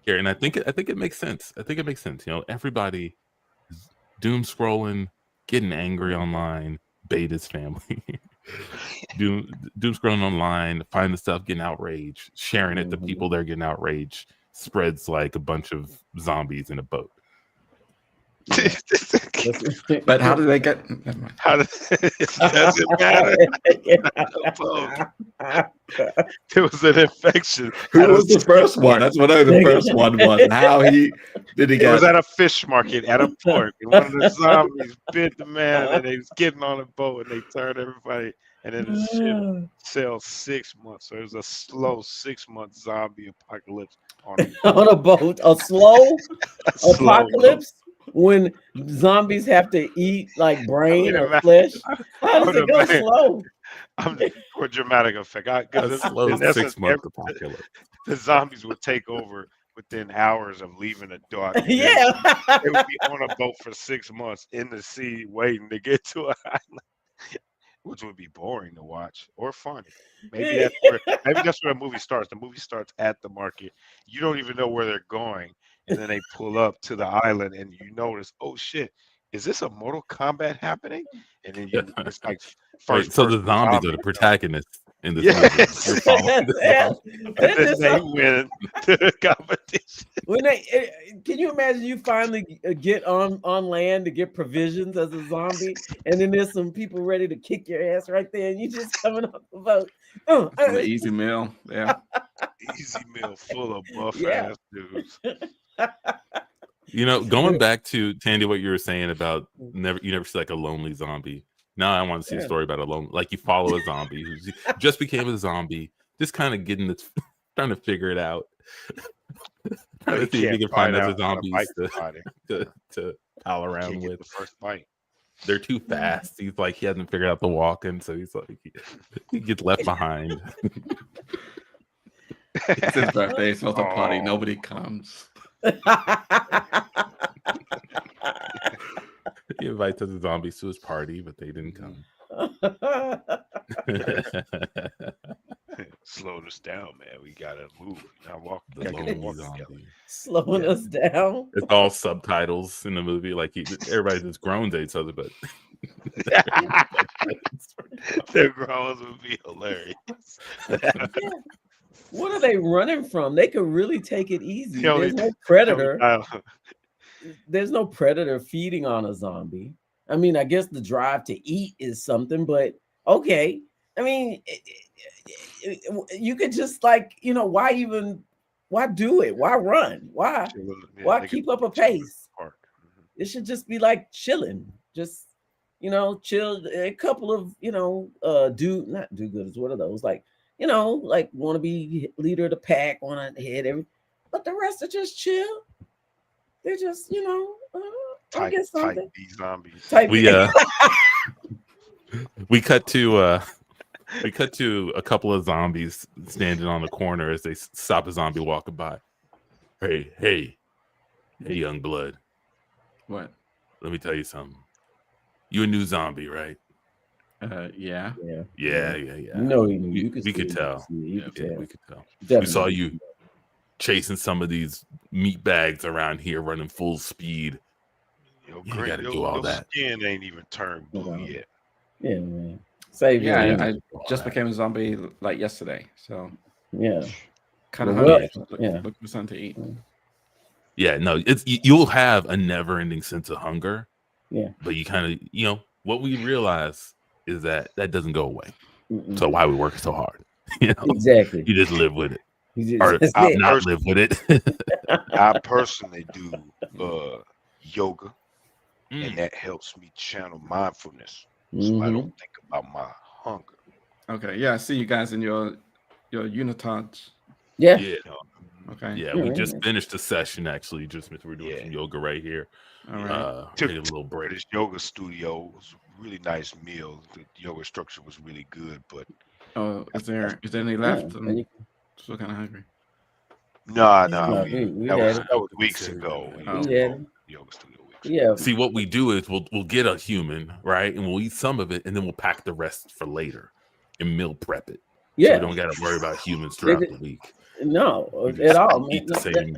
here, and I think it makes sense. I think it makes sense. Everybody is doom scrolling, getting angry online. Bait his family. doom scrolling online, finding stuff, getting outraged, sharing it to people that are getting outraged, spreads like a bunch of zombies in a boat. But how do they get? It doesn't matter. It was an infection. Who was the first one? That's what the first one was. How did he get? It was at a fish market at a port, and one of the zombies bit the man, and they was getting on a boat, and they turned everybody, and then the ship sailed 6 months. So it was a slow 6-month zombie apocalypse on a boat. A slow apocalypse. When zombies have to eat like brain or flesh, how does it go slow? I'm for dramatic effect. A slow 6-month apocalypse. The zombies would take over within hours of leaving the dock. Yeah, they would be on a boat for 6 months in the sea, waiting to get to an island. which would be boring to watch or funny. Maybe that's where the movie starts. The movie starts at the market. You don't even know where they're going, and then they pull up to the island, and you notice, oh shit, is this a Mortal Kombat happening? And then it's like Right, so the zombies are the protagonists in this movie. Yes. You're following the zombies. And then they win the competition. When can you imagine you finally get on land to get provisions as a zombie, and then there's some people ready to kick your ass right there, and you just coming off the boat. An easy meal, yeah. Easy meal full of buff ass dudes. You know, going back to Tandy, what you were saying about you never see like a lonely zombie. Now I want to see a story about like you follow a zombie who just became a zombie, just kind of trying to figure it out. Trying to see if you can find other zombies to pal around with. The first bite. They're too fast. He's like, he hasn't figured out the walking, so he's like, he gets left behind. It's his birthday. It's supposed to party. Nobody comes. He invites the zombies to his party, but they didn't come. Slowing us down, man. We gotta move. Now walk. Slowing us down. It's all subtitles in the movie. Like everybody just groans at each other, but their groans would be hilarious. What are they running from? They could really take it easy. You know, There's no predator. There's no predator feeding on a zombie. I mean, I guess the drive to eat is something, but okay. I mean, you could just why do it? Why run? Why keep up a pace? It should just be like chilling. Just, chill. A couple of, not do-gooders. What are those? Like want to be leader of the pack, want to head every, but the rest are just chill. They're just, type something. B zombies. We cut to a couple of zombies standing on the corner as they stop a zombie walking by. Hey, young blood. What? Let me tell you something. You a new zombie, right? Yeah. No, we could tell. We could tell. Definitely. We saw you chasing some of these meat bags around here, running full speed. You got to do all that. Skin ain't even turned blue yet. Yeah, man. I just became a zombie like yesterday, so yeah, kind of looking for something to eat. Yeah, no, you'll have a never-ending sense of hunger. Yeah, but you kind of, what we realize is that doesn't go away. So why we work so hard? Exactly. You just live with it. Or not live with it. I personally do yoga, and that helps me channel mindfulness, so I don't think about my hunger. Okay, yeah, I see you guys in your unitards. Yeah. Okay. Yeah, we just finished a session actually. We're doing some yoga right here. All right. Took a little break. This yoga studio was a really nice meal. The yoga structure was really good, but is there any left? I'm still kind of hungry. No, that was weeks ago. Yoga studio weeks. Yeah. See, what we do is we'll get a human, right, and we'll eat some of it, and then we'll pack the rest for later and meal prep it. Yeah. So we don't got to worry about humans throughout the week. No, at all. Eat the same,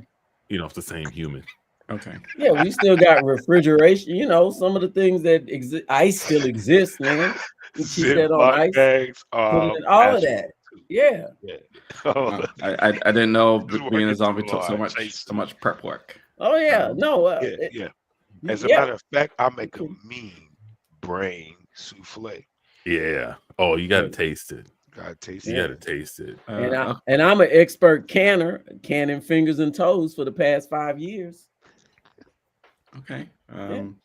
it's the same human. Okay. Yeah, we still got refrigeration. Some of the things that exist, ice still exists, man. We keep that on ice. Bags, all of that. Yeah. I didn't know being a zombie took so much prep work. Oh yeah, no. Yeah. As a matter of fact, I make a mean brain souffle. Yeah. Oh, you gotta taste it. Gotta taste it. And I'm an expert canner, canning fingers and toes for the past 5 years. Okay. I'm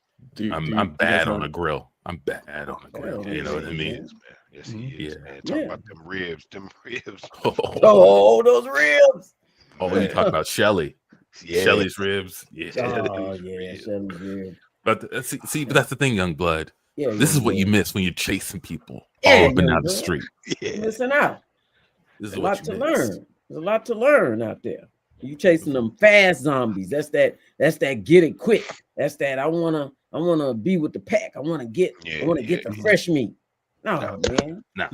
bad on a grill. I'm bad on a grill. You know what I mean? Yes, he is, man. Talk about them ribs. Oh, those ribs. Oh, you talk about Shelly. Yeah. Shelly's ribs. Yeah. Oh, yeah, Shelly's ribs. But see, but that's the thing, young blood. Yeah, this is what you miss when you're chasing people all up and down the street. You're missing out. This is a lot to learn. There's a lot to learn out there. You chasing them fast zombies. That's that get it quick. That's that I wanna be with the pack. I wanna get the fresh meat. No, man. No.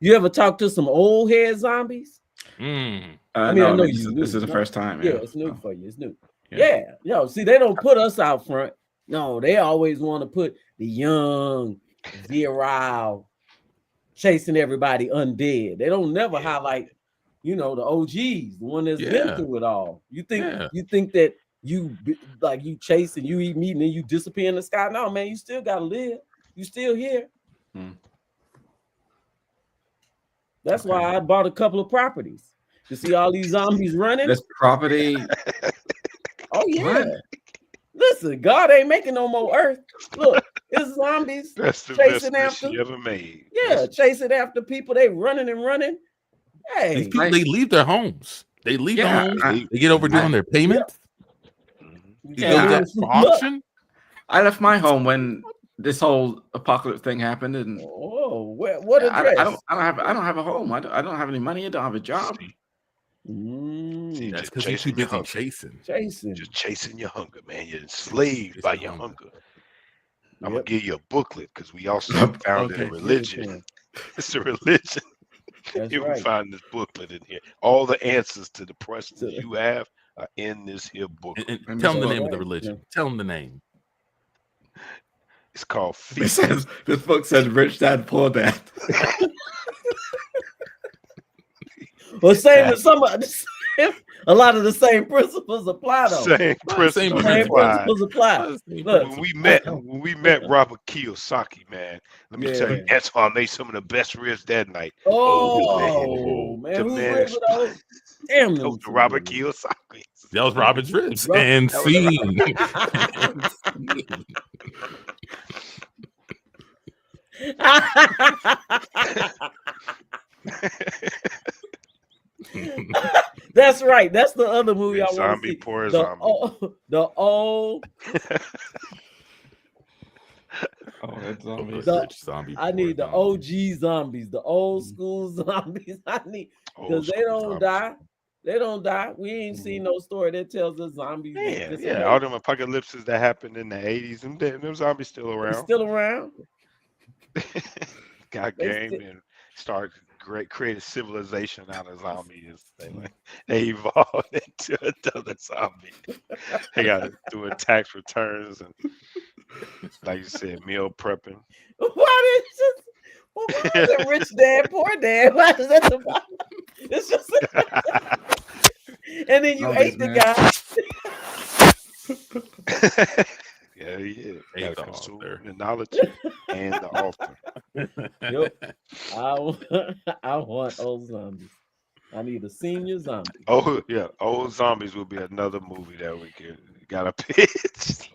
You ever talk to some old head zombies? I mean, I no, know this is the first time. Yeah, it's new for you. It's new. Yeah. Yeah. See, they don't put us out front. No, they always want to put the young, virile, chasing everybody undead. They don't never highlight, the OGs, the one that's been through it all. You think that you chase and you eat meat and then you disappear in the sky? No, man, you still gotta live. You still here. That's why I bought a couple of properties to see all these zombies running. This property. Oh yeah. What? Listen, God ain't making no more earth. Look, it's zombies chasing after you ever made. Yeah, chasing after people. They running and running. Hey, these people, they leave their homes. They leave their homes. They get overdue on their payments. Auction. I left my home when this whole apocalypse thing happened, and what address? I don't have a home. I don't have any money. I don't have a job. That's because you're too busy chasing. Just chasing your hunger, man. You're enslaved by your hunger. I'm gonna give you a booklet because we also found a religion. It's a religion. You can find this booklet in here. All the answers to the questions you have are in this here booklet. And tell them the name of the religion. Tell them the name. It's called This book says Rich Dad, Poor Dad. Well, same as a lot of the same principles apply though. Same principles apply. Look, when we met Robert Kiyosaki, man, let me tell you, Antoine made some of the best ribs that night. Oh man, who ribs with those? Damn, Robert Kiyosaki. That was Robert's ribs. And scene. That's right. That's the other movie I want to see. Poor zombie. The old. I need the OG zombies, the old school zombies. I need because they don't die. They don't die. We ain't seen no story that tells us zombies. Yeah. All them apocalypses that happened in the 80s, them zombies still around. They're still around. Got game and started create a civilization out of zombies. They evolved into another zombie. They got to do tax returns and, like you said, meal prepping. Why is it Rich Dad, Poor Dad? Why is that the It's just and then you ate the guy. Yeah. They consume the knowledge and the altar. Yep. I want old zombies. I need a senior zombie. Oh yeah, old zombies will be another movie that we got a pitch.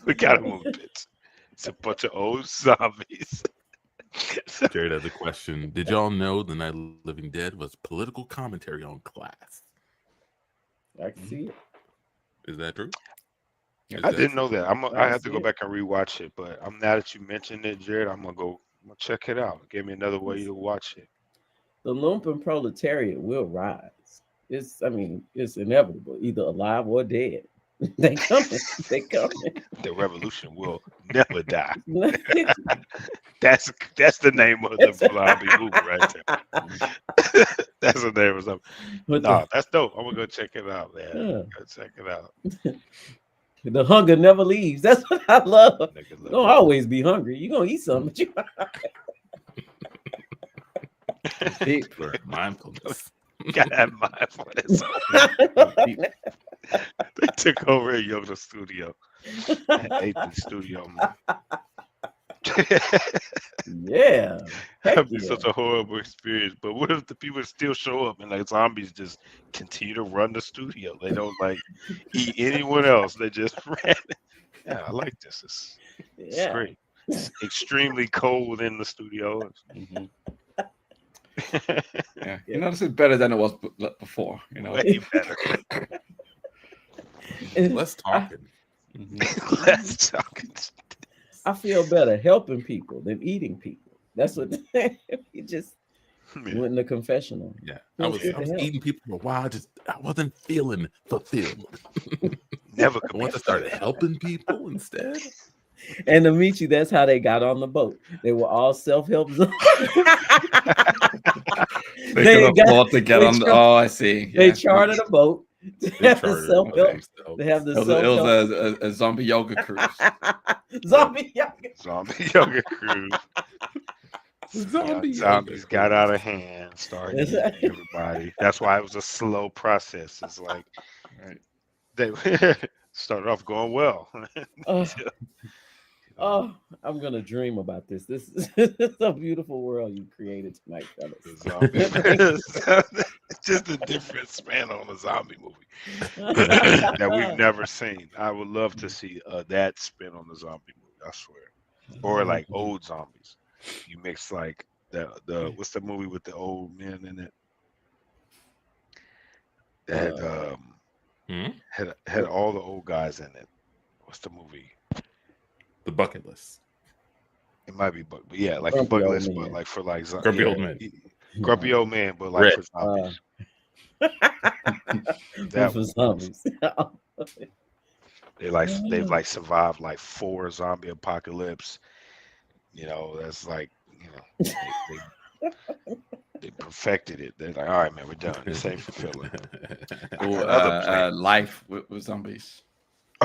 We got a movie pitch. It's a bunch of old zombies. Jared has a question. Did y'all know The Night of the Living Dead was political commentary on class? I can see it. Is that true? I didn't know that. I have to go back and rewatch it. But now that you mentioned it, Jared, I'm gonna check it out. Give me another way to watch it. The lumpen proletariat will rise. It's inevitable, either alive or dead. They coming. The revolution will never die. That's the name of the zombie movie right there. That's the name of something. No, that's dope. I'm gonna go check it out, man. Go check it out. The hunger never leaves. That's what I love. You don't always be hungry. You're gonna eat something. For mindfulness. Gotta have mindfulness. They took over a yoga studio. Ate the studio, man. Yeah. That'd be such a horrible experience. But what if the people still show up and like zombies just continue to run the studio? They don't eat anyone else. They just ran. Yeah, I like this. It's great. It's extremely cold in the studio. Mm-hmm. Yeah, this is better than it was before. Way better. Less talking. Less talking. I feel better helping people than eating people. That's what he just went in the confessional. Yeah, I was eating people for a while. I wasn't feeling fulfilled. Never. I want to start helping people instead. And Amici, that's how they got on the boat. They were all self-help. They could afford to get on. Oh, I see. They Yeah. chartered a boat. They have the self-help. They have the self-help. It was a zombie yoga cruise. Zombie yoga. Zombie yoga cruise. Zombies got out of hand, started eating everybody. That's why it was a slow process. It's like they started off going well. Oh, I'm gonna dream about this. This is a beautiful world you created tonight, fellas. Just a different spin on a zombie movie that we've never seen. I would love to see that spin on the zombie movie. I swear, or like old zombies. You mix like the what's the movie with the old men in it? That had all the old guys in it. What's the movie? The Bucket List. It might be, but yeah, like a bucket list, but like for like Grumpy Old Men. Grumpy Old Man, but like for zombies. That was zombies. They've like survived like 4 zombie apocalypse. You know, that's like, you know, they perfected it. They're like, all right, man, we're done. This ain't fulfilling. Life with zombies.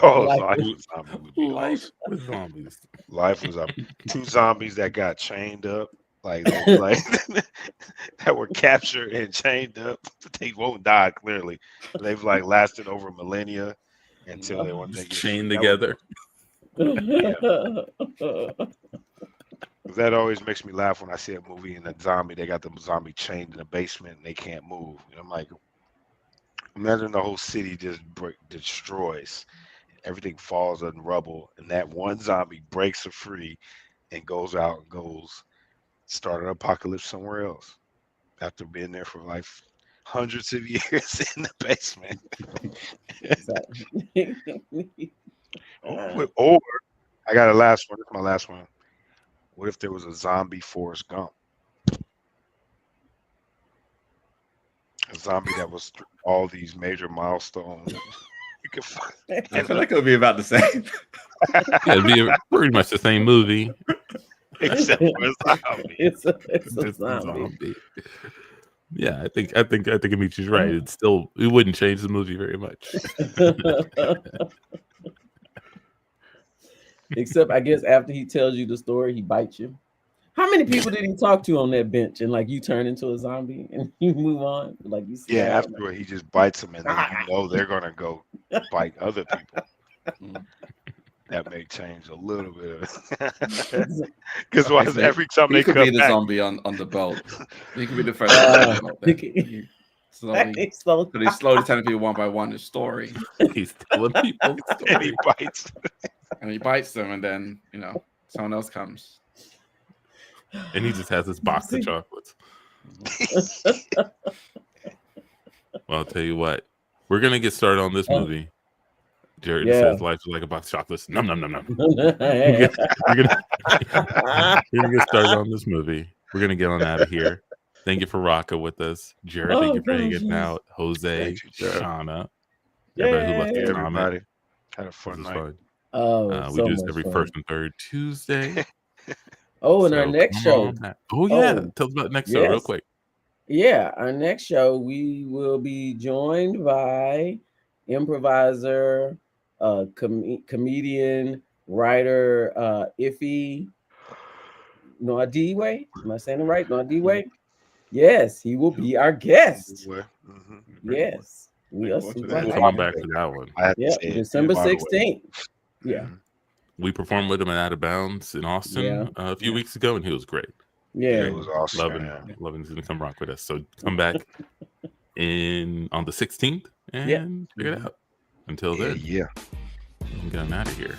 Oh, Life with Zombies would be Life awesome. with Zombies. Life was up. 2 zombies that got chained up, like that were captured and chained up. They won't die clearly. They've like lasted over millennia until they want to get chained together. That always makes me laugh when I see a movie and a zombie. They got the zombie chained in the basement and they can't move. And I'm like, imagine the whole city just destroys. Everything falls in rubble, and that one zombie breaks free and goes out and goes start an apocalypse somewhere else after being there for like hundreds of years in the basement. Or I got a last one. This is my last one. What if there was a zombie Forrest Gump? A zombie that was all these major milestones. You can find. I feel like it'll be about the same. Yeah, it'd be pretty much the same movie. Except for a zombie. It's a zombie. Yeah, I think Amici's right. It wouldn't change the movie very much. Except I guess after he tells you the story, he bites you. How many people did he talk to on that bench and like you turn into a zombie and you move on? Like you see afterward he just bites them and then you know they're gonna go bite other people. That may change a little bit. Because every time they could come be the back, zombie on the boat. He could be the first. He's slowly telling people one by one his story. He's telling people and he bites. And he bites them, and then someone else comes. And he just has this box of chocolates. Well, I'll tell you what. We're gonna get started on this movie. Jared says life is like a box of chocolates. Nom nom nom nom. We're gonna get started on this movie. We're gonna get on out of here. Thank you for rocking with us, Jared. Thank you for hanging out, Jose, Shauna, everybody who left a comment. Had a fun night. We do this every first and third Tuesday. And our next show. Tell us about next show real quick. Yeah, our next show we will be joined by improviser, comedian, writer, Iffy Nwadiwe. Am I saying it right? Nwadiwe? Yes, he will be our guest. Mm-hmm. Yes. We are coming back to that one. December 16th. Yeah. We performed with him at Out of Bounds in Austin a few weeks ago, and he was great. Yeah, it was awesome. Loving to come rock with us. So come back on the 16th and check it out. Until then, I'm getting out of here.